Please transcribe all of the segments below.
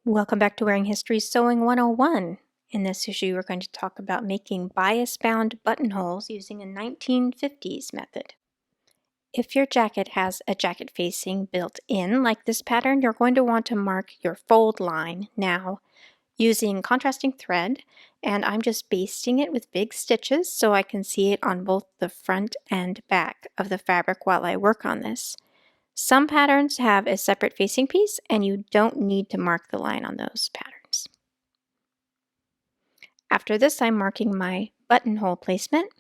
Welcome back to Wearing History Sewing 101. In this issue, we're going to talk about making bias-bound buttonholes using a 1950s method. If your jacket has a jacket facing built in, like this pattern, you're going to want to mark your fold line now using contrasting thread, and I'm just basting it with big stitches so I can see it on both the front and back of the fabric while I work on this. Some patterns have a separate facing piece, and you don't need to mark the line on those patterns. After this, I'm marking my buttonhole placement.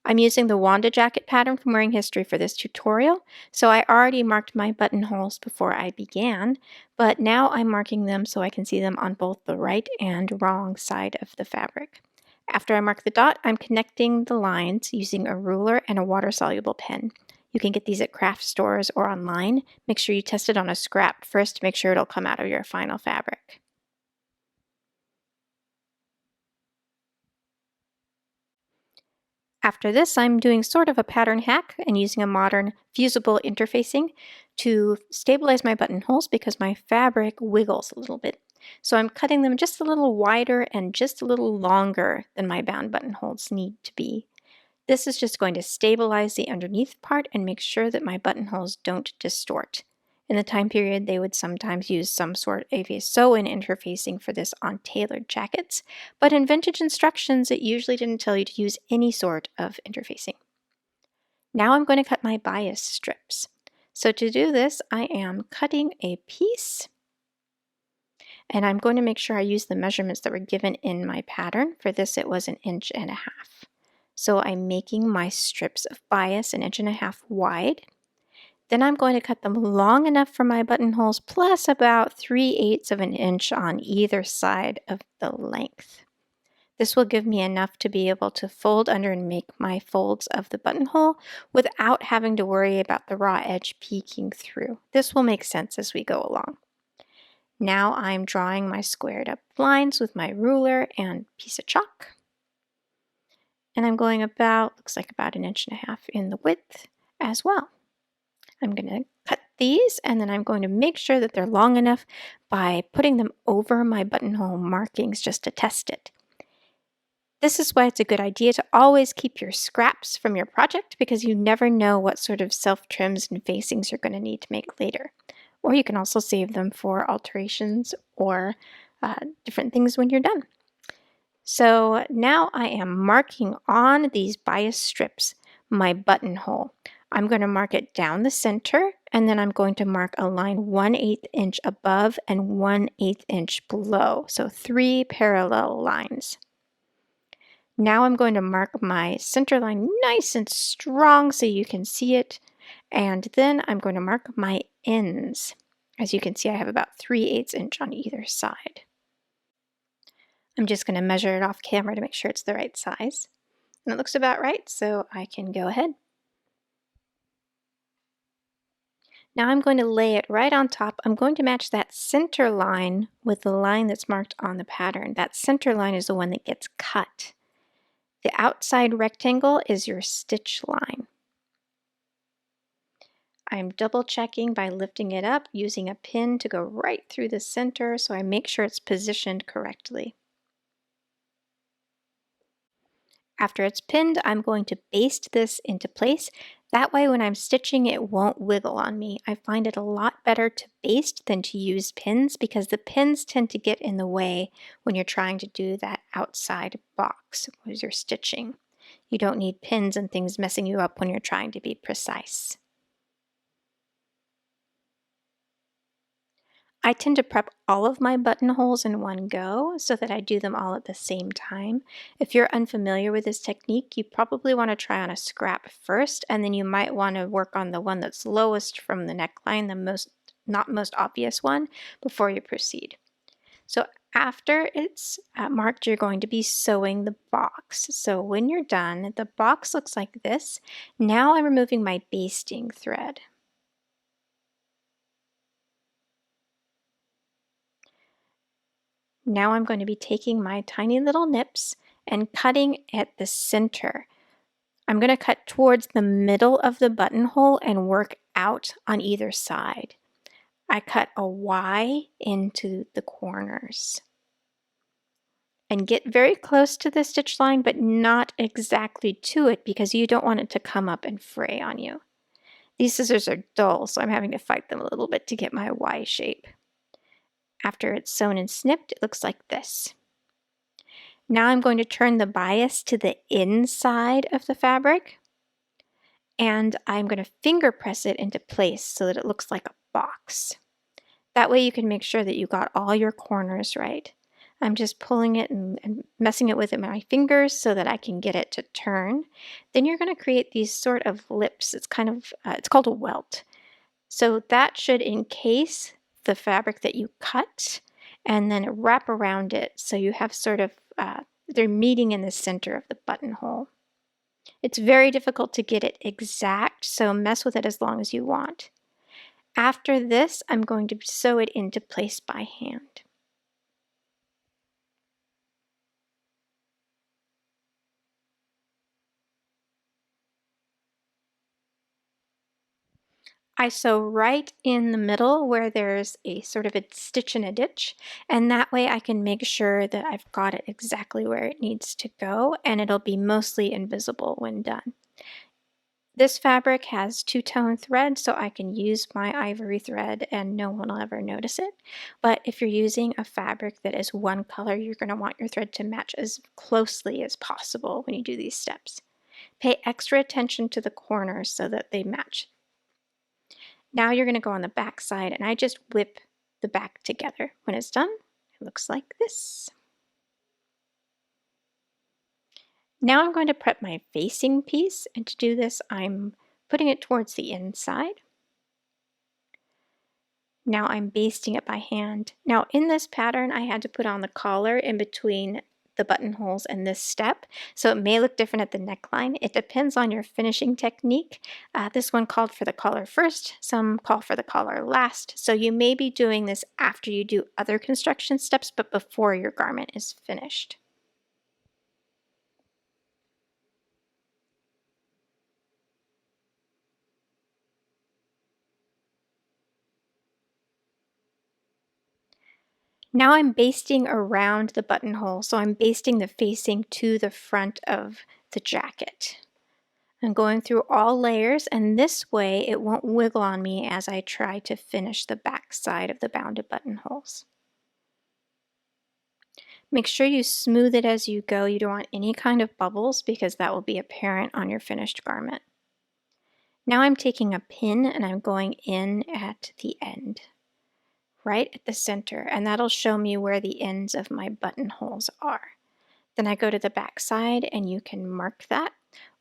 I'm using the Wanda jacket pattern from Wearing History for this tutorial, so I already marked my buttonholes before I began, but now I'm marking them so I can see them on both the right and wrong side of the fabric. After I mark the dot, I'm connecting the lines using a ruler and a water-soluble pen. You can get these at craft stores or online. Make sure you test it on a scrap first to make sure it'll come out of your final fabric. After this, I'm doing sort of a pattern hack and using a modern fusible interfacing to stabilize my buttonholes because my fabric wiggles a little bit. So I'm cutting them just a little wider and just a little longer than my bound buttonholes need to be. This is just going to stabilize the underneath part and make sure that my buttonholes don't distort. In the time period, they would sometimes use some sort of a sew-in interfacing for this on tailored jackets, but in vintage instructions, it usually didn't tell you to use any sort of interfacing. Now I'm going to cut my bias strips. So to do this, I am cutting a piece, and I'm going to make sure I use the measurements that were given in my pattern. For this, it was 1.5 inches. So I'm making my strips of bias 1.5 inches wide. Then I'm going to cut them long enough for my buttonholes plus about 3/8 of an inch on either side of the length. This will give me enough to be able to fold under and make my folds of the buttonhole without having to worry about the raw edge peeking through. This will make sense as we go along. Now I'm drawing my squared up lines with my ruler and piece of chalk. And I'm going looks like about 1.5 inches in the width as well. I'm going to cut these, and then I'm going to make sure that they're long enough by putting them over my buttonhole markings just to test it. This is why it's a good idea to always keep your scraps from your project because you never know what sort of self-trims and facings you're going to need to make later. Or you can also save them for alterations or different things when you're done. So now I am marking on these bias strips my buttonhole. I'm going to mark it down the center, and then I'm going to mark a line 1/8 inch above and 1/8 inch below. So 3 parallel lines. Now I'm going to mark my center line nice and strong so you can see it. And then I'm going to mark my ends. As you can see, I have about 3/8 inch on either side. I'm just going to measure it off camera to make sure it's the right size. And it looks about right, so I can go ahead. Now I'm going to lay it right on top. I'm going to match that center line with the line that's marked on the pattern. That center line is the one that gets cut. The outside rectangle is your stitch line. I'm double checking by lifting it up using a pin to go right through the center so I make sure it's positioned correctly. After it's pinned, I'm going to baste this into place. That way when I'm stitching, it won't wiggle on me. I find it a lot better to baste than to use pins because the pins tend to get in the way when you're trying to do that outside box as you're stitching. You don't need pins and things messing you up when you're trying to be precise. I tend to prep all of my buttonholes in one go so that I do them all at the same time. If you're unfamiliar with this technique, you probably want to try on a scrap first, and then you might want to work on the one that's lowest from the neckline, the not most obvious one, before you proceed. So after it's marked, you're going to be sewing the box. So when you're done, the box looks like this. Now I'm removing my basting thread. Now I'm going to be taking my tiny little nips and cutting at the center. I'm going to cut towards the middle of the buttonhole and work out on either side. I cut a Y into the corners. And get very close to the stitch line, but not exactly to it because you don't want it to come up and fray on you. These scissors are dull, so I'm having to fight them a little bit to get my Y shape. After it's sewn and snipped, it looks like this. Now I'm going to turn the bias to the inside of the fabric, and I'm going to finger press it into place so that it looks like a box. That way you can make sure that you got all your corners right. I'm just pulling it and messing it with my fingers so that I can get it to turn. Then you're going to create these sort of lips. It's kind of, it's called a welt. So that should encase the fabric that you cut and then wrap around it so you have sort of, they're meeting in the center of the buttonhole. It's very difficult to get it exact, so mess with it as long as you want. After this, I'm going to sew it into place by hand. I sew right in the middle where there's a sort of a stitch in a ditch, and that way I can make sure that I've got it exactly where it needs to go, and it'll be mostly invisible when done. This fabric has two-tone thread, so I can use my ivory thread and no one will ever notice it. But if you're using a fabric that is one color, you're going to want your thread to match as closely as possible when you do these steps. Pay extra attention to the corners so that they match. Now you're going to go on the back side, and I just whip the back together. When it's done, it looks like this. Now I'm going to prep my facing piece, and to do this I'm putting it towards the inside. Now I'm basting it by hand. Now in this pattern I had to put on the collar in between the buttonholes and this step, so it may look different at the neckline. It depends on your finishing technique. This one called for the collar first, some call for the collar last, so you may be doing this after you do other construction steps but before your garment is finished. Now I'm basting around the buttonhole, so I'm basting the facing to the front of the jacket. I'm going through all layers, and this way it won't wiggle on me as I try to finish the back side of the bounded buttonholes. Make sure you smooth it as you go. You don't want any kind of bubbles because that will be apparent on your finished garment. Now I'm taking a pin and I'm going in at the end, right at the center, and that'll show me where the ends of my buttonholes are. Then I go to the back side and you can mark that.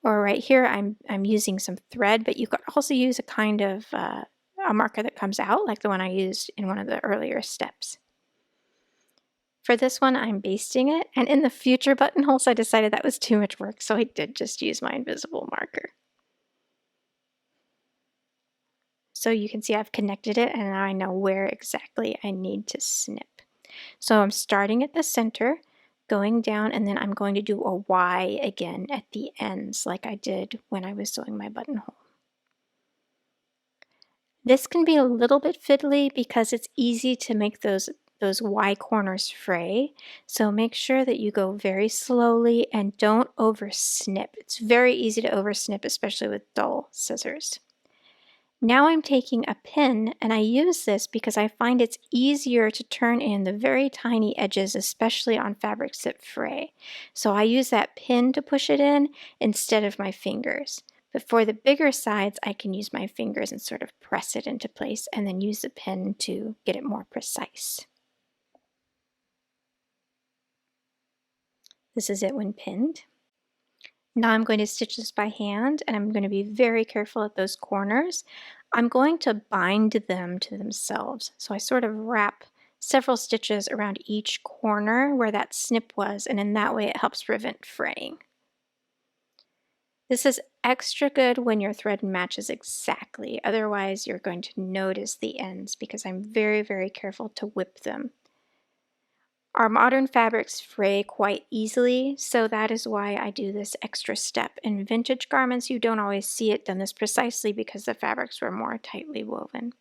Or right here I'm using some thread, but you could also use a kind of a marker that comes out like the one I used in one of the earlier steps. For this one I'm basting it, and in the future buttonholes I decided that was too much work, so I did just use my invisible marker. So you can see I've connected it and now I know where exactly I need to snip. So I'm starting at the center, going down, and then I'm going to do a Y again at the ends like I did when I was sewing my buttonhole. This can be a little bit fiddly because it's easy to make those Y corners fray, so make sure that you go very slowly and don't over snip. It's very easy to over snip, especially with dull scissors. Now I'm taking a pin, and I use this because I find it's easier to turn in the very tiny edges, especially on fabrics that fray. So I use that pin to push it in instead of my fingers. But for the bigger sides, I can use my fingers and sort of press it into place and then use the pin to get it more precise. This is it when pinned. Now I'm going to stitch this by hand, and I'm going to be very careful at those corners. I'm going to bind them to themselves. So I sort of wrap several stitches around each corner where that snip was, and in that way it helps prevent fraying. This is extra good when your thread matches exactly. Otherwise you're going to notice the ends because I'm very, very careful to whip them. Our modern fabrics fray quite easily, so that is why I do this extra step. In vintage garments, you don't always see it done this precisely because the fabrics were more tightly woven.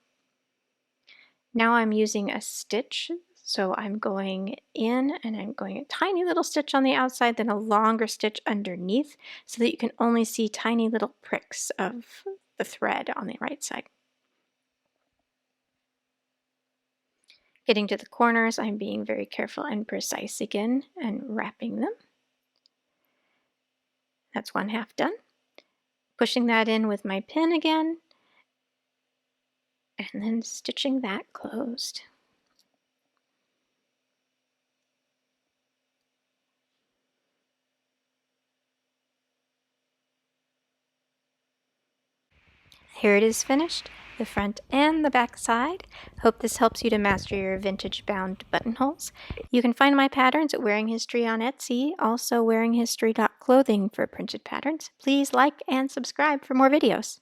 Now I'm using a stitch, so I'm going in and I'm going a tiny little stitch on the outside, then a longer stitch underneath so that you can only see tiny little pricks of the thread on the right side. Getting to the corners, I'm being very careful and precise again and wrapping them. That's one half done. Pushing that in with my pin again, and then stitching that closed. Here it is finished, the front and the back side. Hope this helps you to master your vintage bound buttonholes. You can find my patterns at Wearing History on Etsy, also wearinghistory.clothing for printed patterns. Please like and subscribe for more videos.